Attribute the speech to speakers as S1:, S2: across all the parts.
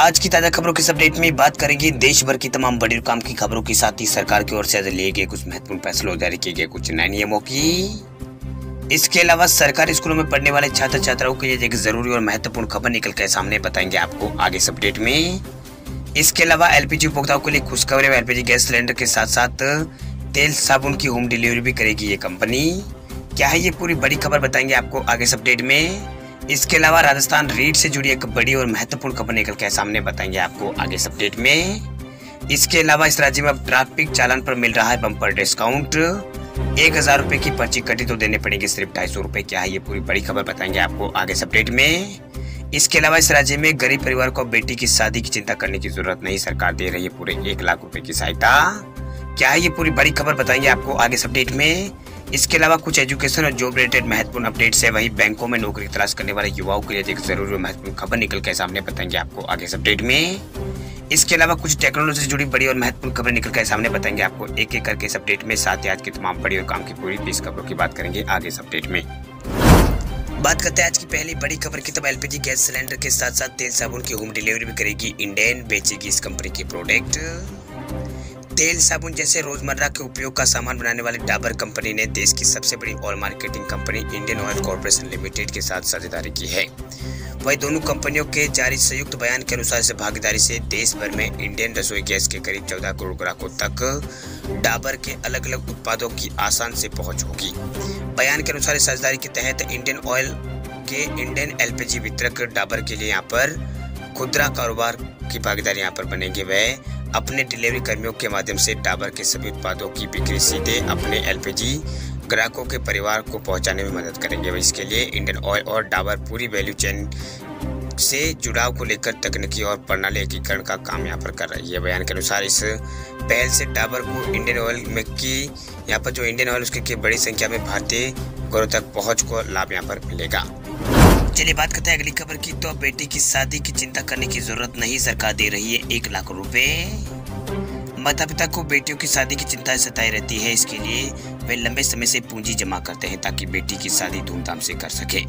S1: आज की ताजा खबरों के इस अपडेट में बात करेंगे देश भर की तमाम बड़ी और काम की खबरों के साथ ही सरकार की ओर से लिए गए कुछ महत्वपूर्ण फैसलों, जारी किए गए कुछ नए नियमों की। इसके अलावा सरकारी स्कूलों में पढ़ने वाले छात्र छात्राओं के लिए एक जरूरी और महत्वपूर्ण खबर निकल कर सामने बताएंगे आपको आगे इस अपडेट में। इसके अलावा एलपीजी उपभोक्ताओं के लिए खुशखबरी में एलपीजी गैस सिलेंडर के साथ साथ तेल साबुन की होम डिलीवरी भी करेगी ये कंपनी। क्या है ये पूरी बड़ी खबर बताएंगे आपको आगे इस अपडेट में। इसके अलावा राजस्थान रीट से जुड़ी एक बड़ी और महत्वपूर्ण खबर निकल के सामने बताएंगे आपको आगे इस अपडेट में। इसके अलावा इस राज्य में अब ट्रैफिक चालान पर मिल रहा है बम्पर डिस्काउंट। 1000 रुपए की पर्ची कटी तो देने पड़ेंगे सिर्फ 250 रुपए। क्या है ये पूरी बड़ी खबर बताएंगे आपको आगे इस अपडेट में। इसके अलावा इस राज्य में गरीब परिवार को बेटी की शादी की चिंता करने की जरूरत नहीं, सरकार दे रही है पूरे 1 लाख रुपए की सहायता। क्या है ये पूरी बड़ी खबर बताएंगे आपको आगे इस अपडेट में। इसके अलावा कुछ एजुकेशन और जॉब रिलेटेड महत्वपूर्ण अपडेट्स है, वही बैंकों में नौकरी तलाश करने वाले युवाओं के लिए एक जरूरी और महत्वपूर्ण खबर निकल के सामने बताएंगे आपको आगे इस अपडेट में। इसके अलावा कुछ टेक्नोलॉजी से जुड़ी बड़ी और महत्वपूर्ण खबर निकल के सामने बताएंगे आपको एक एक करके इस अपडेट में। साथ ही आज की तमाम बड़ी और काम की पूरी 20 खबरों की बात करेंगे आगे इस अपडेट में। बात करते हैं आज की पहली बड़ी खबर की। तब एलपीजी गैस सिलेंडर के साथ साथ तेल साबुन की होम डिलीवरी भी करेगी इंडेन, बेचेगी इस कंपनी की प्रोडक्ट। तेल साबुन जैसे रोजमर्रा के उपयोग का सामान बनाने वाली डाबर कंपनी ने देश की सबसे बड़ी oil marketing company Indian oil corporation limited के साथ साझेदारी की है। वही दोनों कंपनियों के जारी संयुक्त बयान के अनुसार इस भागीदारी से देश भर में इंडियन रसोई गैस के करीब 14 करोड़ ग्राहकों तक डाबर के अलग अलग उत्पादों की आसान से पहुंच होगी। बयान के अनुसार इस साझेदारी के तहत इंडियन ऑयल के इंडियन एलपीजी वितरक डाबर के लिए यहाँ पर खुदरा कारोबार की भागीदारी यहाँ पर बनेंगे। वह अपने डिलीवरी कर्मियों के माध्यम से डाबर के सभी उत्पादों की बिक्री सीधे अपने एलपीजी ग्राहकों के परिवार को पहुंचाने में मदद करेंगे। इसके लिए इंडियन ऑयल और डाबर पूरी वैल्यू चेन से जुड़ाव को लेकर तकनीकी और प्रणाली एकीकरण का काम यहाँ पर कर रही है। बयान के अनुसार इस पहल से डाबर को इंडियन ऑयल में की यहाँ पर जो इंडियन ऑयल उसके बड़ी संख्या में भारतीय घरों तक पहुँच को लाभ यहाँ पर मिलेगा। चलिए बात करते हैं अगली खबर की। तो बेटी की शादी की चिंता करने की जरूरत नहीं, सरकार दे रही है 1 लाख रुपए। माता पिता को बेटियों की शादी की चिंता सताई रहती है, इसके लिए वे लंबे समय से पूंजी जमा करते हैं ताकि बेटी की शादी धूमधाम से कर सके।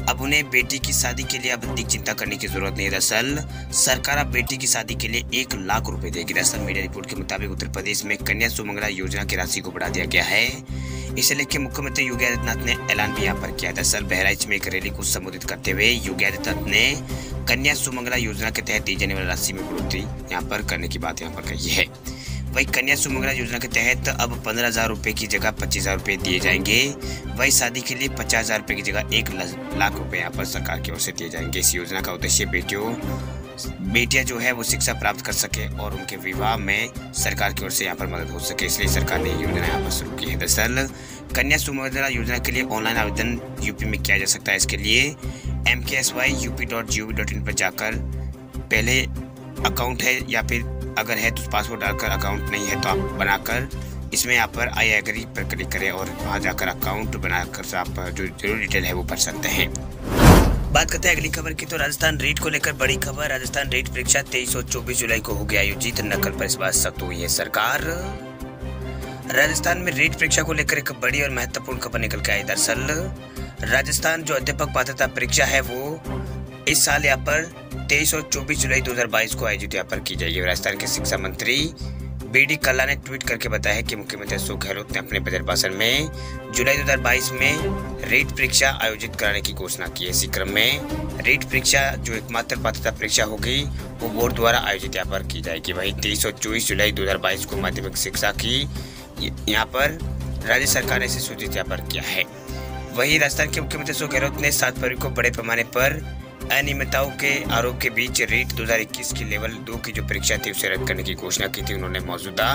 S1: अब उन्हें बेटी की शादी के लिए अब अधिक चिंता करने की जरूरत नहीं। दरअसल सरकार अब बेटी की शादी के लिए 1 लाख रुपए देगी। दरअसल मीडिया रिपोर्ट के मुताबिक उत्तर प्रदेश में कन्या सुमंगला योजना की राशि को बढ़ा दिया गया है। इसे लेकर मुख्यमंत्री योगी आदित्यनाथ ने ऐलान भी यहाँ पर किया। दरअसल बहराइच में एक रैली को संबोधित करते हुए योगी आदित्यनाथ ने कन्या सुमंगला योजना के तहत दी जाने वाली राशि में बढ़ोतरी यहाँ पर करने की बात यहाँ पर कही है। वही कन्या सुमंगला योजना के तहत अब 15,000 रुपए की जगह 25,000 रुपए दिए जाएंगे। वही शादी के लिए 50,000 रुपए की जगह 1 लाख रुपए यहाँ पर सरकार की ओर से दिए जाएंगे। इस योजना का उद्देश्य बेटियां जो है वो शिक्षा प्राप्त कर सके और उनके विवाह में सरकार की ओर से यहाँ पर मदद हो सके, इसलिए सरकार ने योजना यहाँ पर शुरू की है। दरअसल कन्या सुमंगला योजना के लिए ऑनलाइन आवेदन यूपी में किया जा सकता है। इसके लिए mksyup.gov.in पर जाकर पहले अकाउंट है या फिर अगर है तो पासवर्ड डालकर, अकाउंट नहीं है तो आप बनाकर इसमें यहाँ पर आई एग्री पर क्लिक करें और वहाँ जाकर अकाउंट बनाकर आप जो जरूरी डिटेल है वो भर सकते हैं। बात करते हैं अगली खबर की। तो राजस्थान रीट को लेकर बड़ी खबर। राजस्थान रीट परीक्षा 23 और 24 जुलाई को होगी आयोजित, नकल पर इस बार सख्त हुई है सरकार। राजस्थान में रीट परीक्षा को लेकर एक बड़ी और महत्वपूर्ण खबर निकल के आई। दरअसल राजस्थान जो अध्यापक पात्रता परीक्षा है वो इस साल यहाँ पर 23 और 24 जुलाई 2022 को आयोजित यहाँ पर की जाएगी। राजस्थान के शिक्षा मंत्री बीडी कल्ला ने ट्वीट करके बताया कि मुख्यमंत्री अशोक गहलोत ने अपने बजट भाषण में जुलाई 2022 में रीट परीक्षा आयोजित कराने की घोषणा की है। इसी क्रम में रीट परीक्षा जो एकमात्र पात्रता परीक्षा होगी वो बोर्ड द्वारा आयोजित यहाँ पर की जाएगी। वही 23 और 24 जुलाई 2022 को माध्यमिक शिक्षा की यहाँ पर राज्य सरकार ने इसे सूचित यहाँ पर किया है। वही राजस्थान के मुख्यमंत्री अशोक गहलोत ने 7 फरवरी को बड़े पैमाने पर अनियमितताओं के आरोप के बीच रीट 2021 की लेवल 2 की जो परीक्षा थी उसे रद्द करने की घोषणा की थी। उन्होंने मौजूदा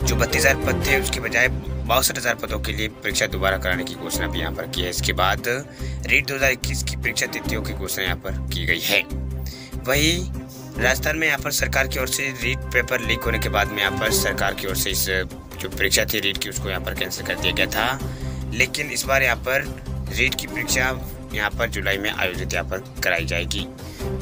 S1: जो 32,000 पद थे उसके बजाय 62,000 पदों के लिए परीक्षा दोबारा कराने की घोषणा भी यहाँ पर की है। इसके बाद रीट 2021 की परीक्षा तिथियों की घोषणा यहाँ पर की गई है। वही राजस्थान में यहाँ पर सरकार की ओर से रीट पेपर लीक होने के बाद में यहाँ पर सरकार की ओर से इस जो परीक्षा थी रीट की उसको यहाँ पर कैंसिल कर दिया गया था, लेकिन इस बार यहाँ पर रीट की परीक्षा यहाँ पर जुलाई में आयोजित यहाँ पर कराई जाएगी।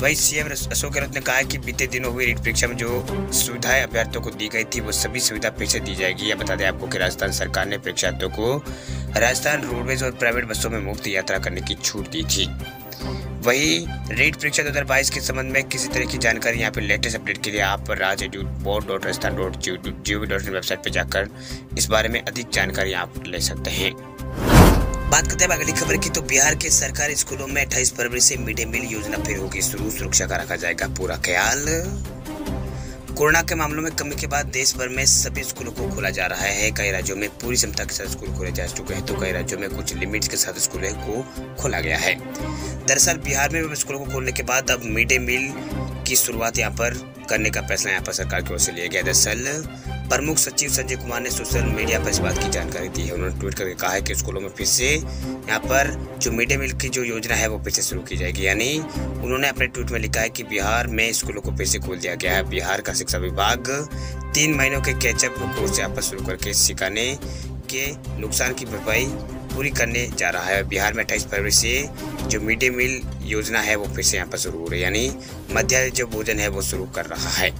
S1: वही सीएम अशोक गहलोत ने कहा है कि बीते दिनों हुई रीट परीक्षा में जो सुविधाएं अभ्यर्थियों को दी गई थी वो सभी सुविधा फिर से दी जाएगी। यह बता दें आपको कि राजस्थान सरकार ने परीक्षार्थियों को राजस्थान रोडवेज और प्राइवेट बसों में मुफ्त यात्रा करने की छूट दी थी। वही रीट परीक्षा 2022 के संबंध में किसी तरह की जानकारी यहाँ पे लेटेस्ट अपडेट के लिए आप raj.board.rajasthan.gov.in वेबसाइट पे जाकर इस बारे में अधिक जानकारी आप ले सकते हैं। बात करते हैं अगली खबर की, तो बिहार के सरकारी स्कूलों में 28 फरवरी से मिड डे मील योजना फिर होगी शुरू, सुरक्षा का रखा जाएगा पूरा ख्याल। कोरोना के मामलों में कमी के बाद देश भर में सभी स्कूलों को खोला जा रहा है। कई राज्यों में पूरी क्षमता के साथ स्कूल खोले जा चुके हैं, तो कई राज्यों में कुछ लिमिट्स के साथ स्कूलों को खोला गया है। दरअसल बिहार में स्कूलों को खोलने के बाद अब मिड डे मील की शुरुआत यहाँ पर करने का फैसला यहाँ पर सरकार की ओर से लिया गया। दरअसल प्रमुख सचिव संजय कुमार ने सोशल मीडिया पर इस बात की जानकारी दी है। उन्होंने ट्वीट करके कहा है कि स्कूलों में फिर से यहाँ पर जो मिड डे मील की जो योजना है वो फिर से शुरू की जाएगी। यानी उन्होंने अपने ट्वीट में लिखा है कि बिहार में स्कूलों को फिर से खोल दिया गया है। बिहार का शिक्षा विभाग 3 महीनों के कैचअप कोर्स यहाँ पर शुरू करके सिखाने के नुकसान की भरपाई पूरी करने जा रहा है। बिहार में 28 फरवरी से जो मिड डे मील योजना है वो फिर से यहाँ पर शुरू हो रही है, यानी मध्याह्न जो भोजन है वो शुरू कर रहा है।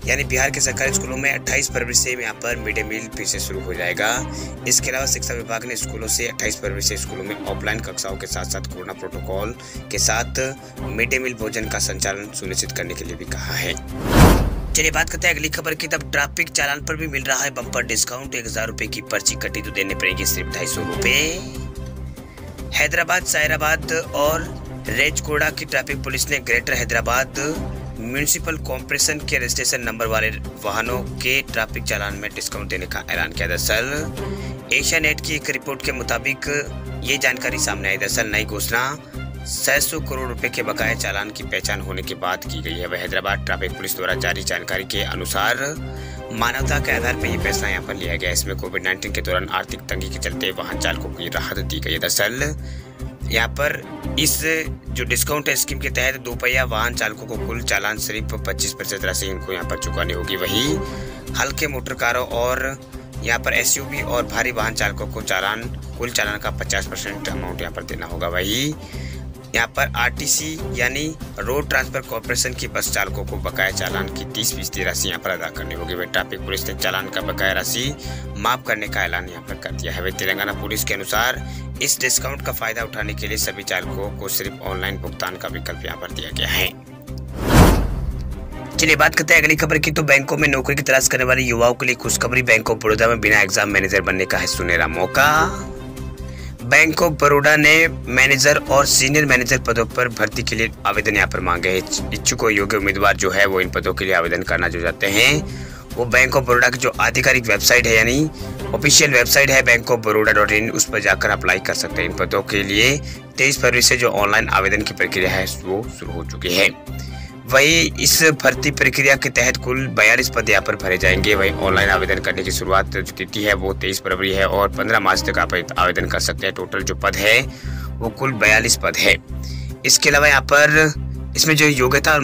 S1: यानी बिहार के सरकारी स्कूलों में 28 फरवरी से यहाँ पर मिड डे मील फिर से शुरू हो जाएगा। इसके अलावा शिक्षा विभाग ने स्कूलों से 28 फरवरी से स्कूलों में ऑफलाइन कक्षाओं के साथ साथ कोरोना प्रोटोकॉल के साथ मिड डे मील भोजन का संचालन सुनिश्चित करने के लिए भी कहा है। चलिए बात करते हैं अगली खबर की, तब ट्रैफिक चालान पर भी मिल रहा है बम्पर डिस्काउंट। 1000 रुपए की पर्ची कटी तो देने पड़ेंगे सिर्फ 250 रुपए। हैदराबाद, सायराबाद और रेजकोड़ा की ट्रैफिक पुलिस ने ग्रेटर हैदराबाद म्यूनिसिपल कॉर्पोरेशन के रजिस्ट्रेशन नंबर वाले वाहनों के ट्रैफिक चालान में डिस्काउंट देने का ऐलान किया। दरअसल एशिया नेट की एक रिपोर्ट के मुताबिक ये जानकारी सामने आई। दरअसल नई घोषणा 600 करोड़ रुपए के बकाया चालान की पहचान होने के बाद की गई है। वह हैदराबाद ट्रैफिक पुलिस द्वारा जारी जानकारी के अनुसार मानवता के आधार पर यह फैसला यहाँ पर लिया गया। इसमें कोविड-19 के दौरान आर्थिक तंगी के चलते वाहन चालकों को राहत दी गई है। दरअसल यहाँ पर इस जो डिस्काउंट है स्कीम के तहत 2 पहिया वाहन चालकों को कुल चालान सिर्फ 25% राशि इनको यहाँ पर चुकानी होगी। वही हल्के मोटर कारों और यहाँ पर एसयूवी और भारी वाहन चालकों को कुल चालान का 50% अमाउंट यहाँ पर देना होगा। वही यहाँ पर आरटीसी यानी रोड ट्रांसफर कॉर्पोरेशन की बस चालकों को बकाया चालान की 30% राशि यहाँ पर अदा करनी होगी। वह ट्रैफिक पुलिस ने चालान का बकाया राशि माफ करने का ऐलान यहाँ पर कर दिया है। वह तेलंगाना पुलिस के अनुसार इस डिस्काउंट का फायदा उठाने के लिए सभी चालकों को सिर्फ ऑनलाइन भुगतान का विकल्प यहाँ पर दिया गया है। चलिए बात करते हैं अगली खबर की, तो बैंकों में नौकरी की तलाश करने वाले युवाओं के लिए खुशखबरी। बैंक ऑफ बड़ौदा में बिना एग्जाम मैनेजर बनने का है सुनहरा मौका। बैंक ऑफ बड़ौदा ने मैनेजर और सीनियर मैनेजर पदों पर भर्ती के लिए आवेदन यहाँ पर मांगे हैं। इच्छुक और योग्य उम्मीदवार जो है वो इन पदों के लिए आवेदन करना जो चाहते हैं वो बैंक ऑफ बड़ौदा की जो आधिकारिक वेबसाइट है यानी ऑफिशियल वेबसाइट है bankofbaroda.in, उस पर जाकर अप्लाई कर सकते हैं। इन पदों के लिए 23 फरवरी से जो ऑनलाइन आवेदन की प्रक्रिया है वो शुरू हो चुकी है। वही इस भर्ती प्रक्रिया के तहत कुल 42 पद यहाँ पर भरे जाएंगे। वही ऑनलाइन आवेदन करने की शुरुआत जो तिथि है वो 23 फरवरी है और 15 मार्च तक आप आवेदन कर सकते हैं। टोटल जो पद है वो कुल 42 पद है। इसके अलावा यहाँ पर इसमें जो योग्यता और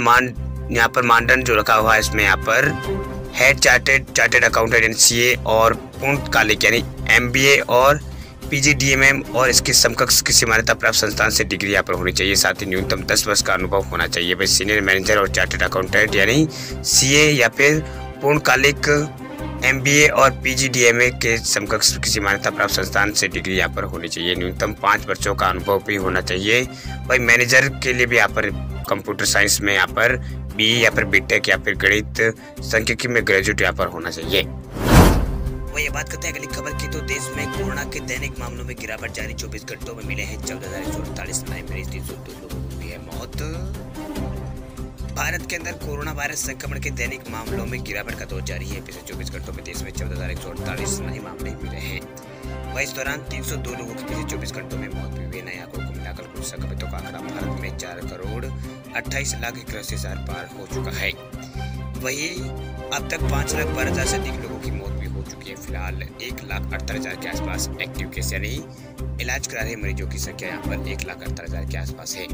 S1: यहाँ पर मानदंड जो रखा हुआ है इसमें यहाँ पर हेड चार्टेड अकाउंटेंट यानी CA और पूर्णकालिक यानी MBA और PGDMM और इसके समकक्ष किसी मान्यता प्राप्त संस्थान से डिग्री यहाँ पर होनी चाहिए। साथ ही न्यूनतम 10 वर्ष का अनुभव होना चाहिए। वह सीनियर मैनेजर और चार्टेड अकाउंटेंट यानी CA या फिर पूर्णकालिक MBA और PGDMA के समकक्ष किसी मान्यता प्राप्त संस्थान से डिग्री यहाँ पर होनी चाहिए। न्यूनतम 5 वर्षों का अनुभव भी होना चाहिए। वही मैनेजर के लिए भी यहाँ पर कंप्यूटर साइंस में यहाँ पर BE या फिर BTech या फिर गणित सांख्यिकी में ग्रेजुएट यहाँ पर होना चाहिए। वही बात करते हैं अगली खबर की, तो देश में कोरोना के दैनिक मामलों में गिरावट जारी। 24 घंटों में मिले हैं 14,148 नए मरीज, 302 लोगों को हुई है मौत। भारत के अंदर कोरोना वायरस संक्रमण के दैनिक मामलों में गिरावट का दौर जारी है। पिछले 24 घंटों में देश में 14,148 नए मामले मिले हैं। वही इस दौरान 302 लोगों की पिछले 24 घंटों में मौत भी हुई है। नए आंकड़ों को मिलाकर कुल संक्रमितों का आंकड़ा भारत में 4,28,81,000 पार हो चुका है। वही अब तक 5,12,000 से अधिक लोगों की मौत भी हो चुकी है। फिलहाल 1,78,000 के आसपास एक्टिव केस यानी इलाज करा रहे मरीजों की संख्या यहाँ पर 1,78,000 के आसपास है।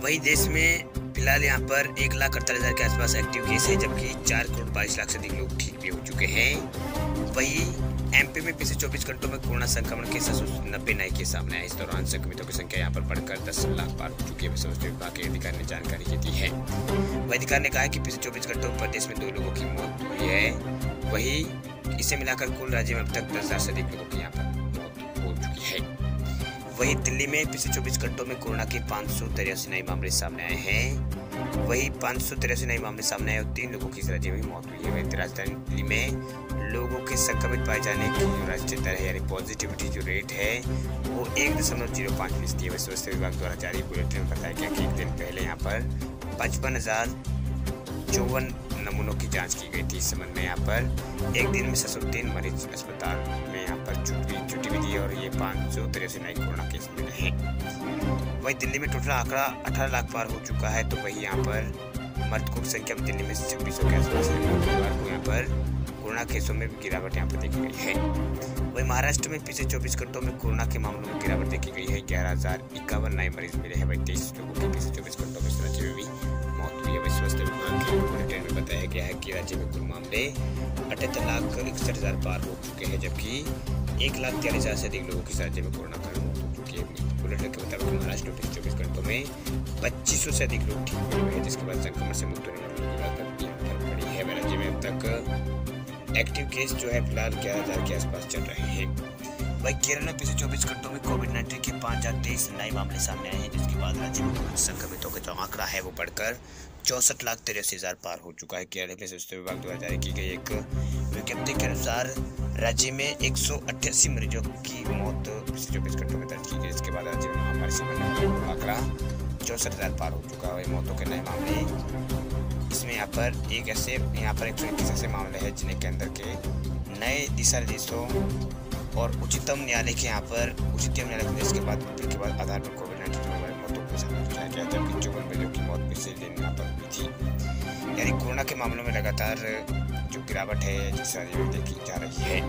S1: वही देश में फिलहाल यहाँ पर 1,78,000 के आसपास एक्टिव केस है, जबकि 4,22,00,000 से अधिक लोग ठीक भी हो चुके हैं। वही MP में पिछले 24 घंटों में कोरोना संक्रमण के 790 नए केस सामने आए। इस दौरान संक्रमितों की संख्या यहाँ पर बढ़कर 10 लाख पार हो चुकी है। स्वास्थ्य विभाग के अधिकारी ने जानकारी दी है। वही अधिकारी ने कहा है कि पिछले 24 घंटों में प्रदेश में 2 लोगों की मौत हुई है। वही इसे मिलाकर कुल राज्य में अब तक 10,000 से अधिक लोगों की यहाँ पर मौत हो चुकी है। वहीं दिल्ली में पिछले 24 घंटों में कोरोना के 583 नए मामले सामने आए हैं। वहीं 583 नए मामले सामने आए और 3 लोगों की इस राज्य में मौत हुई है। वहीं राजधानी दिल्ली में लोगों के संक्रमित पाए जाने की जो राष्ट्रीय दर है यानी पॉजिटिविटी जो रेट है वो 1.05% है। स्वास्थ्य विभाग द्वारा जारी बुलेटिन में बताया गया कि एक दिन पहले यहाँ पर 55,054 नमूनों की जांच की गई थी। इस संबंध में यहाँ पर एक दिन में 703 मरीज अस्पताल में यहाँ पर छुट्टी भी दी और ये 583 नए कोरोना केस मिले हैं। वहीं दिल्ली में टोटल आंकड़ा 18 लाख पार हो चुका है। तो वहीं यहाँ पर मृतकों की संख्या में दिल्ली में 2600 के आसपास है। बुधवार को यहाँ पर कोरोना केसों में भी गिरावट यहाँ पर देखी गई है। वहीं महाराष्ट्र में पिछले 24 घंटों में कोरोना के मामलों में गिरावट देखी गई है। 11,051 नए मरीज मिले हैं। वहीं 23 लोगों की पिछले 24 घंटों में राज्य में भी मौत हुई है। वहीं स्वास्थ्य विभाग के बुलेटिन में बताया गया है कि राज्य में कुल मामले 78,61,000 पार हो चुके हैं, जबकि 1,43,000 से अधिक लोगों की राज्य में कोरोना कारण मौत हो चुकी है। बुलेटिन के मुताबिक महाराष्ट्र में पिछले 24 घंटों में 2500 से अधिक लोग ठीक हुए हैं, जिसके बाद संक्रमण से मुक्त होने वालों की दर बढ़ी है। राज्य में अब तक एक्टिव केस जो है फिलहाल 11,000 के आसपास चल रहे हैं। वहीं केरल में पिछले 24 घंटों में कोविड-19 के 5,023 नए मामले सामने आए हैं, जिसके बाद राज्य में कोविड संक्रमितों का जो आंकड़ा है वो बढ़कर 64,83,000 पार हो चुका है। केरल में स्वास्थ्य विभाग द्वारा जारी की गई एक विज्ञप्ति के अनुसार राज्य में 188 मरीजों की मौत पिछले 24 घंटों में दर्ज की गई। इसके बाद राज्य में महामारी से मरने वालों का आंकड़ा 64,000 पार हो चुका है। मौतों के नए मामले इसमें यहाँ पर 121 ऐसे मामले हैं जिन्हें केंद्र के नए दिशा निर्देशों और उच्चतम न्यायालय के निर्देश के बाद आधार पर कोविड-19 होने वाली मौतों को शामिल किया गया, जबकि 54 मरीजों की मौत पिछले दिन यहाँ पर हुई थी। यानी कोरोना के मामलों में लगातार जो गिरावट है जिस राज्य में देखी जा रही है।